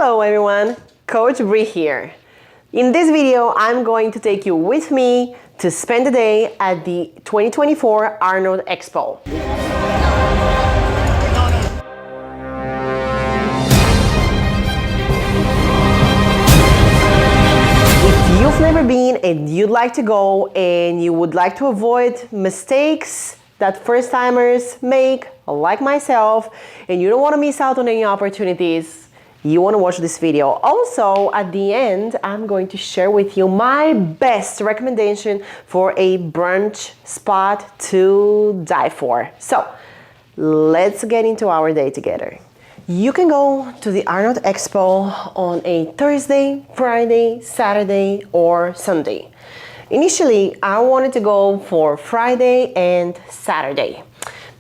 Hello everyone, Coach Bree here. In this video, I'm going to take you with me to spend the day at the 2024 Arnold Expo. If you've never been and you'd like to go and you would like to avoid mistakes that first-timers make, like myself, and you don't want to miss out on any opportunities, you want to watch this video. Also, at the end, I'm going to share with you my best recommendation for a brunch spot to die for. So, let's get into our day together. You can go to the Arnold Expo on a Thursday, Friday, Saturday, or Sunday. Initially, I wanted to go for Friday and Saturday.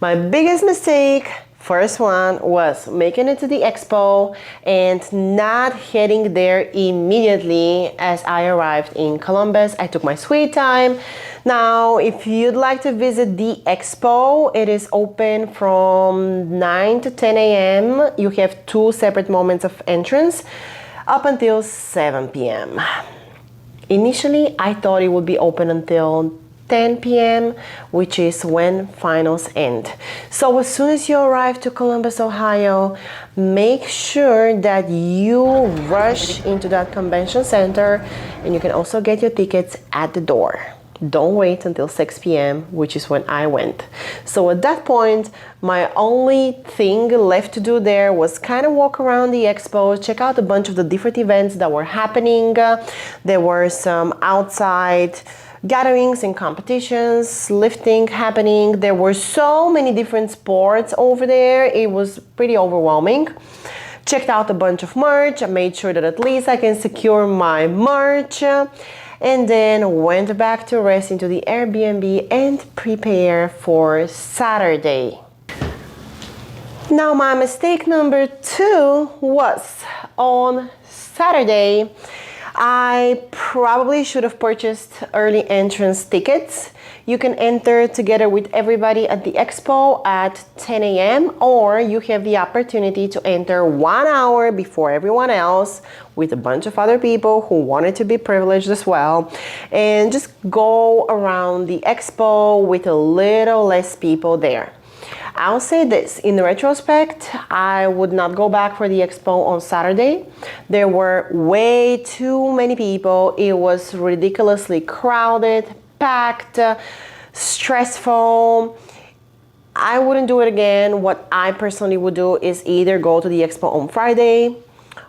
My biggest mistake, first one, was making it to the expo and not heading there immediately as I arrived in Columbus. I took my sweet time. Now, if you'd like to visit the expo, it is open from 9 to 10 a.m. You have 2 separate moments of entrance up until 7 p.m. Initially, I thought it would be open until 10 p.m., which is when finals end. So as soon as you arrive to Columbus, Ohio, make sure that you rush into that convention center, and you can also get your tickets at the door. Don't wait until 6 p.m., which is when I went. So at that point, my only thing left to do there was kind of walk around the expo, check out a bunch of the different events that were happening. There were some outside gatherings and competitions, lifting happening. There were so many different sports over there. It was pretty overwhelming. Checked out a bunch of merch. I made sure that at least I can secure my merch. And then went back to rest into the Airbnb and prepare for Saturday. Now my mistake number 2 was on Saturday. I probably should have purchased early entrance tickets. You can enter together with everybody at the expo at 10 a.m. or you have the opportunity to enter 1 hour before everyone else with a bunch of other people who wanted to be privileged as well, and just go around the expo with a little less people there. I'll say this, in retrospect, I would not go back for the expo on Saturday. There were way too many people. It was ridiculously crowded, packed, stressful. I wouldn't do it again. What I personally would do is either go to the expo on Friday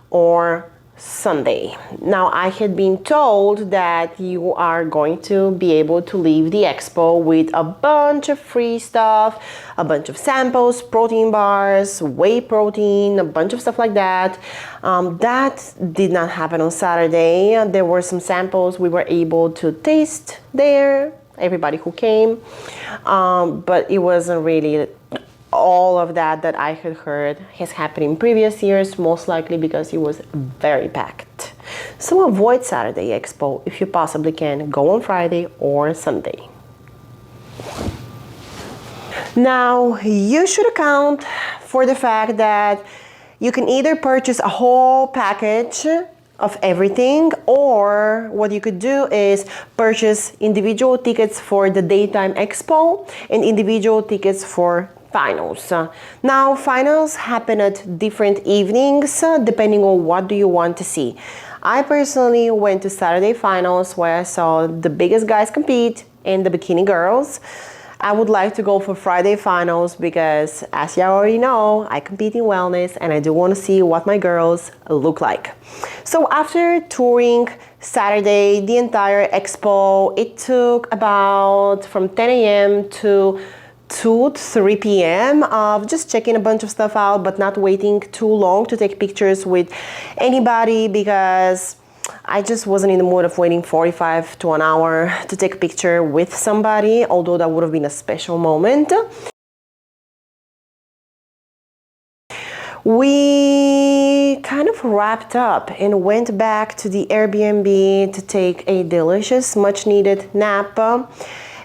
or Sunday. Now, I had been told that you are going to be able to leave the expo with a bunch of free stuff, a bunch of samples, protein bars, whey protein, a bunch of stuff like that. That did not happen on Saturday. There were some samples we were able to taste there, everybody who came, but it wasn't really all of that I had heard has happened in previous years, most likely because it was very packed. So avoid Saturday Expo if you possibly can. Go on Friday or Sunday. Now, you should account for the fact that you can either purchase a whole package of everything, or what you could do is purchase individual tickets for the daytime expo and individual tickets for finals. Now, finals happen at different evenings depending on what do you want to see. I personally went to Saturday finals where I saw the biggest guys compete and the bikini girls. I would like to go for Friday finals because, as you already know, I compete in wellness and I do want to see what my girls look like. So after touring Saturday, the entire expo, it took about from 10 a.m. to 2 to 3 p.m. of just checking a bunch of stuff out, but not waiting too long to take pictures with anybody because I just wasn't in the mood of waiting 45 to an hour to take a picture with somebody, although that would have been a special moment. We kind of wrapped up and went back to the Airbnb to take a delicious, much needed nap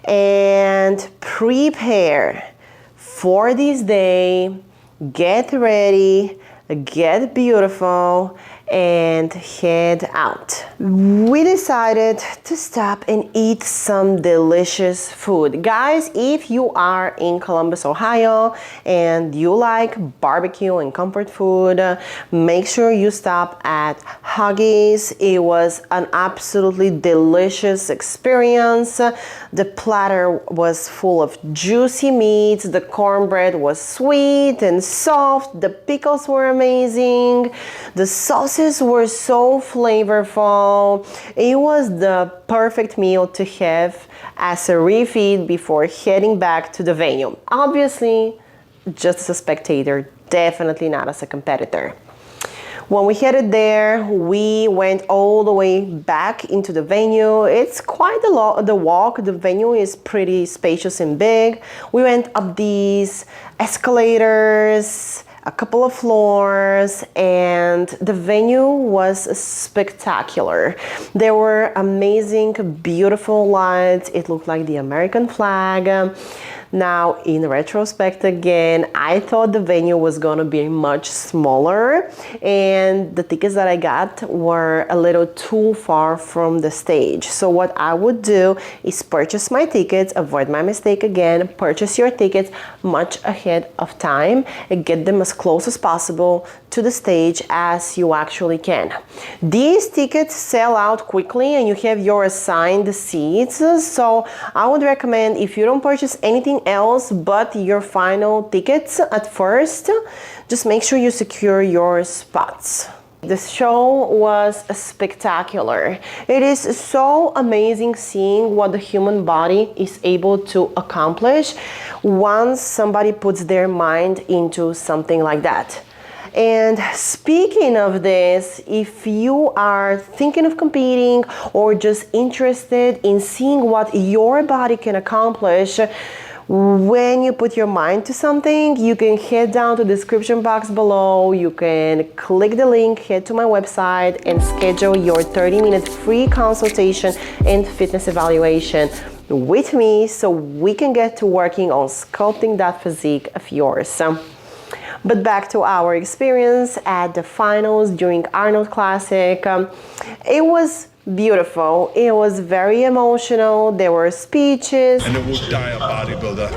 and prepare for this day, get ready, get beautiful, and head out. We decided to stop and eat some delicious food. Guys, if you are in Columbus, Ohio, and you like barbecue and comfort food, make sure you stop at Huggies. It was an absolutely delicious experience. The platter was full of juicy meats. The cornbread was sweet and soft. The pickles were amazing. The sauces were so flavorful. It was the perfect meal to have as a refeed before heading back to the venue. Obviously, just as a spectator, definitely not as a competitor. When we headed there, we went all the way back into the venue. It's quite the walk. The venue is pretty spacious and big. We went up these escalators, a couple of floors, and the venue was spectacular. There were amazing, beautiful lights. It looked like the American flag. Now, in retrospect again, I thought the venue was gonna be much smaller, and the tickets that I got were a little too far from the stage. So what I would do is purchase my tickets, avoid my mistake again, purchase your tickets much ahead of time and get them as close as possible to the stage as you actually can. These tickets sell out quickly and you have your assigned seats. So I would recommend, if you don't purchase anything else but your final tickets at first, just make sure you secure your spots. The show was spectacular. It is so amazing seeing what the human body is able to accomplish once somebody puts their mind into something like that. And speaking of this, if you are thinking of competing or just interested in seeing what your body can accomplish, when you put your mind to something, you can head down to the description box below. You can click the link, head to my website, and schedule your 30-minute free consultation and fitness evaluation with me so we can get to working on sculpting that physique of yours. But back to our experience at the finals during Arnold Classic. It was beautiful. It was very emotional. There were speeches. And it will die a bodybuilder.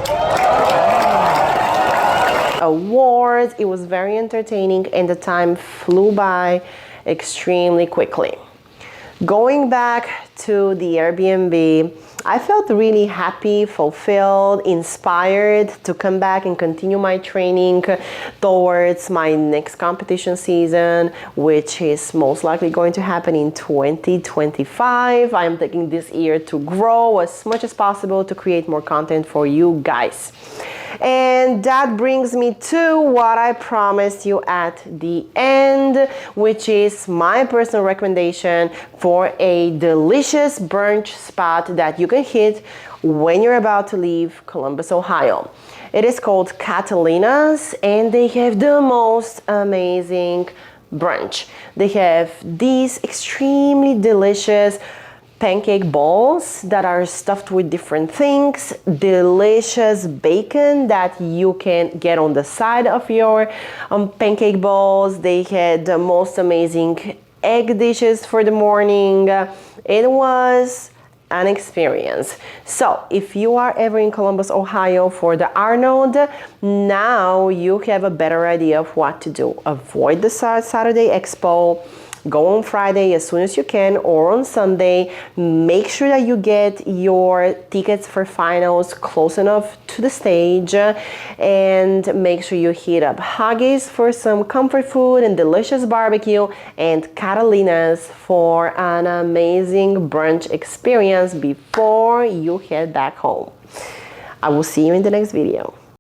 Awards. It was very entertaining and the time flew by extremely quickly. Going back to the Airbnb, I felt really happy, fulfilled, inspired to come back and continue my training towards my next competition season, which is most likely going to happen in 2025. I'm taking this year to grow as much as possible to create more content for you guys. And that brings me to what I promised you at the end, which is my personal recommendation for a delicious brunch spot that you can hit when you're about to leave Columbus, Ohio. It is called Catalina's, and they have the most amazing brunch. They have these extremely delicious pancake balls that are stuffed with different things, delicious bacon that you can get on the side of your pancake balls. They had the most amazing egg dishes for the morning. It was an experience. So if you are ever in Columbus, Ohio for the Arnold, now you have a better idea of what to do. Avoid the Saturday Expo. Go on Friday as soon as you can, or on Sunday. Make sure that you get your tickets for finals close enough to the stage, and make sure you hit up Huggies for some comfort food and delicious barbecue, and Catalina's for an amazing brunch experience before you head back home. I will see you in the next video.